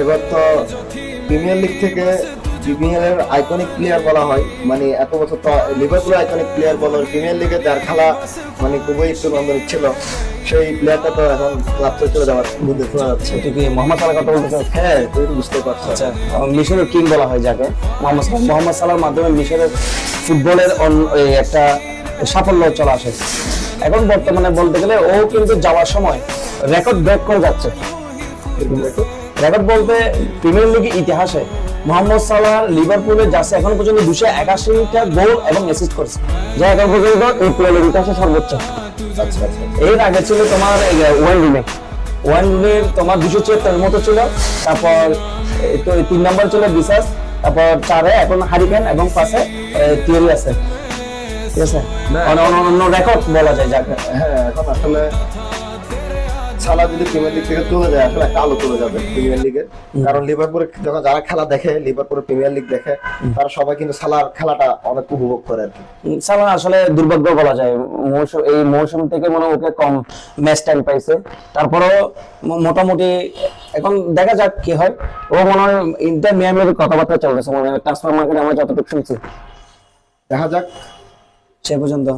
এবার তো premier league থেকে প্রিমিয়ার এর আইকনিক প্লেয়ার বলা হয়, মানে এত বছর তো লিভারপুলের আইকনিক প্লেয়ার বলা হয়, প্রিমিয়ার লিগে যার খেলা মানে খুবই একটু নন্দন ছিল, সেই প্লেয়ারটা তো এখন ক্লাব থেকে চলে যাওয়ার মধ্যে শোনা যাচ্ছে। এটা কি মোহাম্মদ সালাহ কথা বলতে চাচ্ছেন? হ্যাঁ, তুই তো বুঝতে পারছো। আচ্ছা, মিশরের কিং বলা হয় যাকে, মোহাম্মদ সালাহর মাধ্যমে মিশরের ফুটবলের এই একটা সাফল্য চলে আসে। এখন বর্তমানে বলতে গেলে ও কিন্তু যাওয়ার সময় রেকর্ড ব্রেক করে যাচ্ছে। রেকর্ড বলতে প্রিমিয়ার লিগ ইতিহাসে মোহাম্মদ সালাহ লিভারপুলের জার্সি এখন পর্যন্ত 281টা গোল এবং অ্যাসিস্ট করেছে, যা এখন পর্যন্ত এই প্রিমিয়ার লিগ ইতিহাসে সর্বোচ্চ। আচ্ছা আচ্ছা। এর আগে ছিল তোমার ওয়ান রুনের তোমার 274 মতো ছিল, তারপর তো 3 নম্বর ছিল বিসাস, তারপর 4-এ এখন হারিকেন এবং 5-এ থিওরি আছে। ঠিক আছে, অন্য রেকর্ড বলা যায় যাকে। হ্যাঁ, এখন আসলে সালাহ যদি প্রিমিয়ার লিগ থেকে চলে যায় আসলে একটা আলো চলে যাবে প্রিমিয়ার লিগের, কারণ লিভারপুলের যখন যারা খেলা দেখে, লিভারপুলের প্রিমিয়ার লিগ দেখে, তারা সবাই কিন্তু সালাহর খেলাটা অনেক উপভোগ করে আর কি। সালাহ আসলে দুর্ভাগ্য বলা যায়, এই মৌসুম থেকে মনে হয় ওকে কম ম্যাচ টাইম পাইছে। তারপরেও মোটামুটি এখন দেখা যাক কি হয়। ও মনে হয় ইন্টার মিয়ামির কথাবার্তা চলতেছে, মনে হয় ট্রান্সফার মার্কেটে আমরা যতটুকু শুনছি। দেখা যাক। সে পর্যন্ত